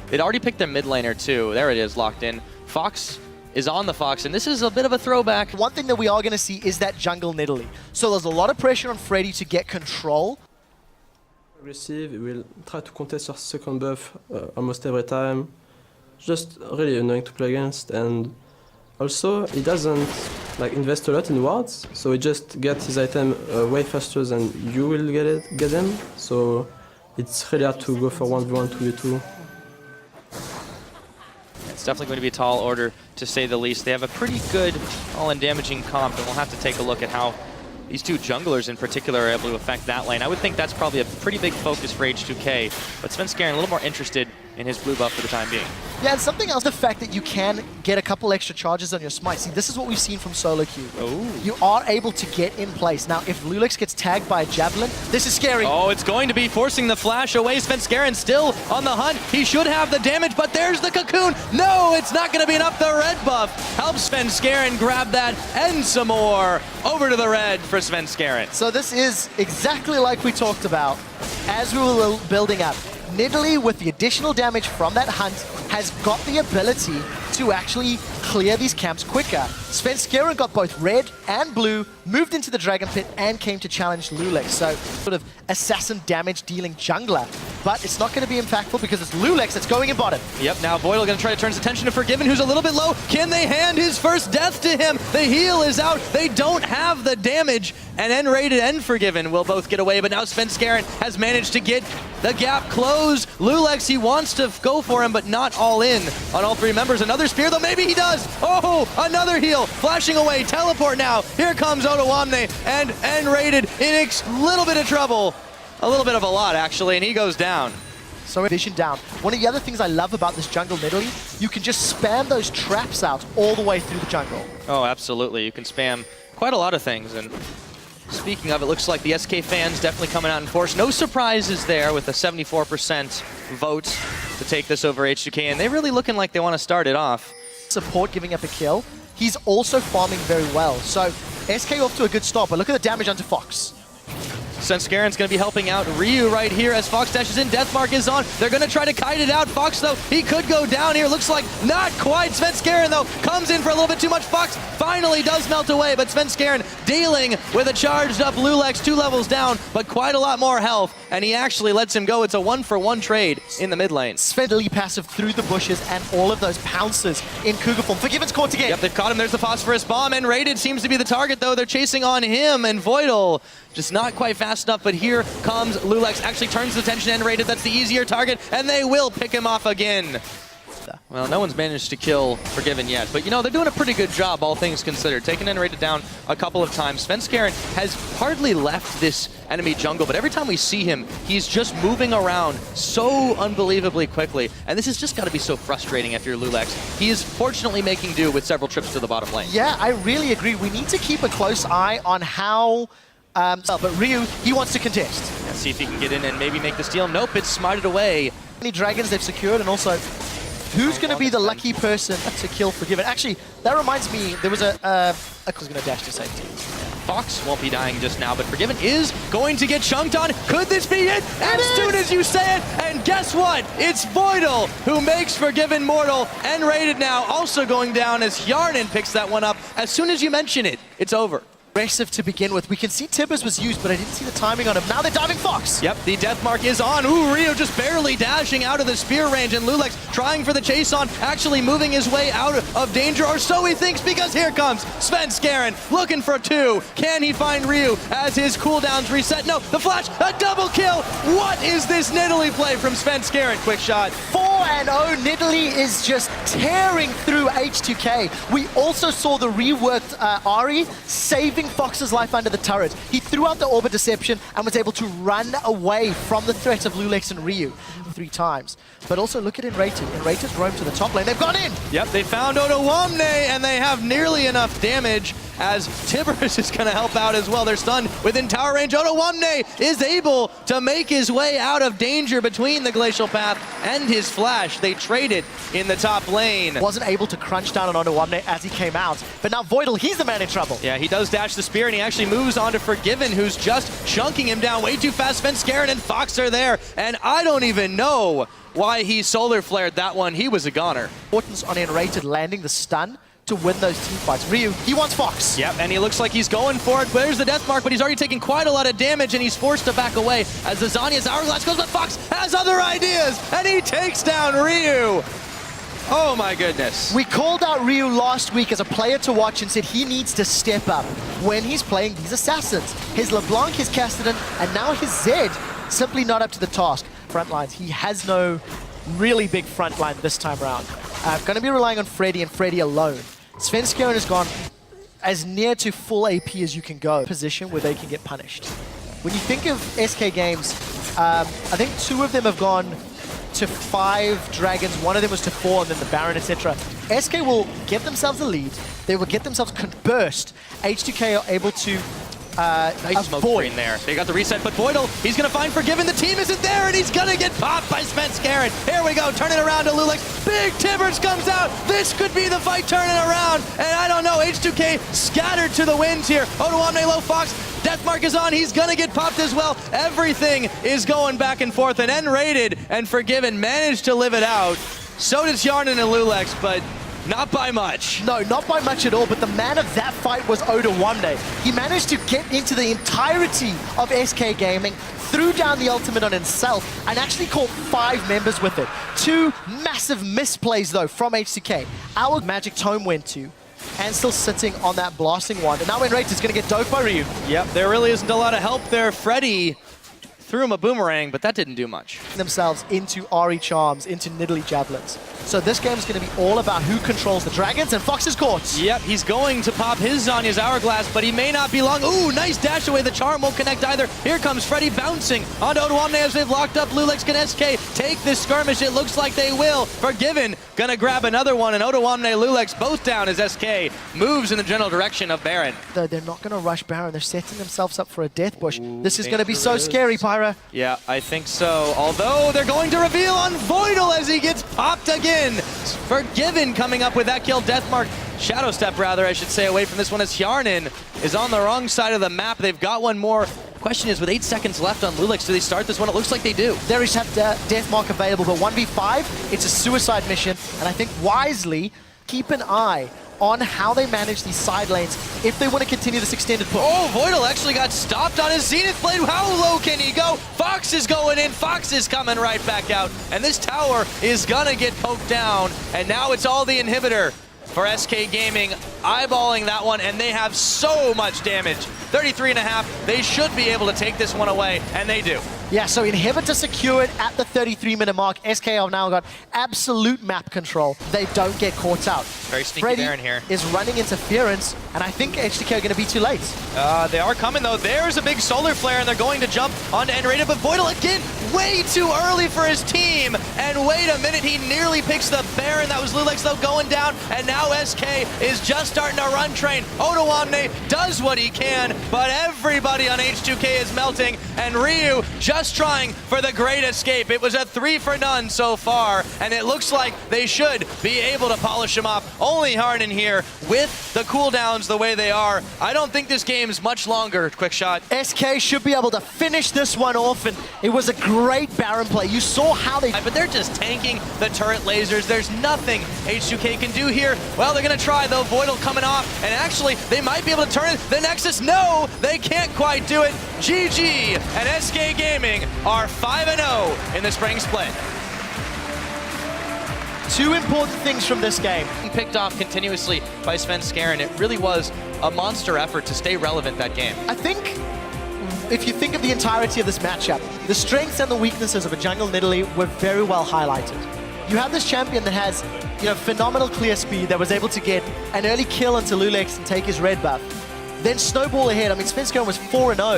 They'd already picked their mid laner too. There it is, locked in. Fox is on the Fox, and this is a bit of a throwback. One thing that we are going to see is that jungle Nidalee. So there's a lot of pressure on Freddy to get control. Aggressive, he will try to contest your second buff almost every time. Just really annoying to play against, and also he doesn't invest a lot in wards, so he just gets his item way faster than you will get him. So it's really hard to go for 1v1, 2v2. It's definitely going to be a tall order, to say the least. They have a pretty good all-in damaging comp, and we'll have to take a look at how these two junglers in particular are able to affect that lane. I would think that's probably a pretty big focus for H2k, but Svenskeren a little more interested in his blue buff for the time being. Yeah, and something else, the fact that you can get a couple extra charges on your smite. See, this is what we've seen from Solo Q. Ooh. You are able to get in place. Now, if Lulex gets tagged by a Javelin, this is scary. Oh, it's going to be forcing the flash away. Svenskeren still on the hunt. He should have the damage, but there's the cocoon. No, it's not going to be enough. The red buff helps Svenskeren grab that and some more. Over to the red for Svenskeren. So this is exactly like we talked about as we were building up. Nidalee, with the additional damage from that hunt, has got the ability to actually clear these camps quicker. Svenskeren got both red and blue, moved into the Dragon Pit, and came to challenge Lulex. So, sort of assassin damage dealing jungler. But it's not going to be impactful because it's Lulex that's going in bottom. Yep, now Voidal going to try to turn his attention to Forgiven, who's a little bit low. Can they hand his first death to him? The heal is out. They don't have the damage. And N-Rated and Forgiven will both get away, but now Svenskeren has managed to get the gap closed. Lulex, he wants to go for him, but not all in on all three members. Another spear, though, maybe he does. Oh, another heal, flashing away, teleport now. Here comes Otawamne, and N-Rated in a little bit of trouble. A little bit of a lot, actually, and he goes down. So vision down. One of the other things I love about this jungle Nidalee, you can just spam those traps out all the way through the jungle. Oh, absolutely. You can spam quite a lot of things, and speaking of, it looks like the SK fans definitely coming out in force. No surprises there with a 74% vote to take this over H2k, and they're really looking like they want to start it off. Support giving up a kill. He's also farming very well. So SK off to a good start, but look at the damage onto Fox. Svenskeren's going to be helping out Ryu right here as Fox dashes in. Deathmark is on. They're going to try to kite it out. Fox, though, he could go down here. Looks like not quite. Svenskeren, though, comes in for a little bit too much. Fox finally does melt away, but Svenskeren dealing with a charged up Lulex, 2 levels down, but quite a lot more health, and he actually lets him go. It's a 1-for-1 trade in the mid lane. Svenskeren passive through the bushes and all of those pouncers in Cougar form. Forgiven's caught again. Yep, they've caught him. There's the phosphorus bomb, and Rated seems to be the target, though. They're chasing on him, and Voidal just not quite fast enough, but here comes Lulex. Actually turns the attention and Rated. That's the easier target, and they will pick him off again. Well, no one's managed to kill Forgiven yet, but you know, they're doing a pretty good job, all things considered. Taking N-Rated down a couple of times. Svenskeren has hardly left this enemy jungle, but every time we see him, he's just moving around so unbelievably quickly, and this has just got to be so frustrating after Lulex. He is fortunately making do with several trips to the bottom lane. Yeah, I really agree. We need to keep a close eye on how but Ryu, he wants to contest. Let's see if he can get in and maybe make the steal. Nope, it's smited away. How many dragons they've secured, and also who's going to be the lucky person to kill Forgiven? Actually, that reminds me, there was I was going to dash to safety. Fox won't be dying just now, but Forgiven is going to get chunked on. Could this be it? As soon as you say it, and guess what? It's Voidal who makes Forgiven mortal. N-Rated now also going down as Yarnan picks that one up. As soon as you mention it, it's over. Aggressive to begin with. We can see Tibbers was used, but I didn't see the timing on him. Now they're diving Fox. Yep, the death mark is on. Ooh, Ryu just barely dashing out of the spear range, and Lulex trying for the chase on, actually moving his way out of danger, or so he thinks, because here comes Svenskeren looking for 2. Can he find Ryu as his cooldowns reset? No, the flash, a double kill. What is this Nidalee play from Svenskeren? Quick shot. 4-0. Nidalee is just tearing through H2k. We also saw the reworked Ari saving Fox's life under the turret. He threw out the Orbit Deception and was able to run away from the threat of Lulex and Ryu 3 times. But also look at N-Rated. N-Rated's roamed to the top lane. They've gone in! Yep, they found Otawamne, and they have nearly enough damage as Tibbers is going to help out as well. They're stunned within tower range. Otawamne is able to make his way out of danger between the Glacial Path and his flash. They traded in the top lane. Wasn't able to crunch down on Otawamne as he came out, but now Voidal, he's the man in trouble. Yeah, he does dash the spear, and he actually moves on to Forgiven, who's just chunking him down way too fast. Svenskeren and Fox are there, and I don't even know know why he solar flared that one. He was a goner. Importance on Enrated landing the stun to win those team fights. Ryu, he wants Fox. Yep, and he looks like he's going for it. There's the death mark, but he's already taken quite a lot of damage, and he's forced to back away as the Zanya's Hourglass goes, but Fox has other ideas, and he takes down Ryu. Oh my goodness. We called out Ryu last week as a player to watch and said he needs to step up when he's playing these assassins. His LeBlanc, his Castellan, and now his Zed simply not up to the task. Front lines, he has no really big front line this time around. Going to be relying on Freddy and Freddy alone. Svenskjern has gone as near to full AP as you can go. Position where they can get punished. When you think of SK Games, I think 2 of them have gone to 5 dragons, 1 of them was to 4, and then the Baron, etc. SK will get themselves a lead. They will get themselves burst. H2k are able to nice smoke screen there. They got the reset, but Voidal, he's going to find Forgiven. The team isn't there, and he's going to get popped by Svenskjern. Here we go, turning around to Lulex. Big Tibbers comes out. This could be the fight turning around, and I don't know, H2k scattered to the winds here. Odoamne low Fox. Deathmark is on, he's gonna get popped as well. Everything is going back and forth, and N-rated and Forgiven managed to live it out. So does Yarnan and Lulex, but not by much. No, not by much at all, but the man of that fight was Odoamne. He managed to get into the entirety of SK Gaming, threw down the ultimate on himself, and actually caught 5 members with it. 2 massive misplays, though, from H2k. Our Magic Tome went to, and still sitting on that blasting wand. And now Enraged is going to get doped by Ryu. Yep, there really isn't a lot of help there. Freddy threw him a boomerang, but that didn't do much. Themselves into Ari Charms, into Nidalee Javelins. So this game is going to be all about who controls the dragons, and Fox is caught. Yep, he's going to pop his Zanya's Hourglass, but he may not be long. Ooh, nice dash away. The charm won't connect either. Here comes Freddy bouncing onto Odoamne as they've locked up. Lulex can SK take this skirmish. It looks like they will. Forgiven gonna grab another one, and Odoamne, Lulex both down as SK moves in the general direction of Baron. Though they're not going to rush Baron. They're setting themselves up for a death bush. This is going to be so scary, Pyra. Yeah, I think so. Although they're going to reveal on Voidal as he gets popped again. Forgiven coming up with that kill. Deathmark, Shadow Step rather, I should say, away from this one as Yarnan is on the wrong side of the map. They've got one more. Question is, with 8 seconds left on Lulex, do they start this one? It looks like they do. There is have Deathmark available, but 1v5, it's a suicide mission, and I think wisely keep an eye on how they manage these side lanes if they want to continue this extended push. Oh, Voidal actually got stopped on his Zenith Blade. How low can he go? Fox is going in. Fox is coming right back out. And this tower is gonna get poked down. And now it's all the inhibitor for SK Gaming, eyeballing that one, and they have so much damage. 33.5. They should be able to take this one away, and they do. Yeah, so Inhibitor secured at the 33-minute mark. SK have now got absolute map control. They don't get caught out. Very sneaky Freddy Baron here. is running interference, and I think H2k are going to be too late. They are coming, though. There's a big solar flare, and they're going to jump onto N-rated, but Voidal again, way too early for his team. And wait a minute, he nearly picks the Baron. That was Lulex, though, going down, and now SK is just starting to run train. Odoamne does what he can, but everybody on H2k is melting, and Ryu just trying for the great escape. It was a 3 for none so far, and it looks like they should be able to polish him off. Only Yarnan here with the cooldowns the way they are. I don't think this game's much longer, Quick Shot. SK should be able to finish this one off, and it was a great Baron play. You saw how they... But they're just tanking the turret lasers. There's nothing H2k can do here. Well, they're going to try, though. Voidal coming off, and actually, they might be able to turn it. The Nexus, no, they can't quite do it. GG and SK Gaming are 5-0 in the spring split. 2 important things from this game. Picked off continuously by Svenskjern. It really was a monster effort to stay relevant that game. I think if you think of the entirety of this matchup, the strengths and the weaknesses of a jungle Nidalee were very well highlighted. You have this champion that has, phenomenal clear speed, that was able to get an early kill into Lulex and take his red buff. Then snowball ahead. I mean, Svenskjern was 4-0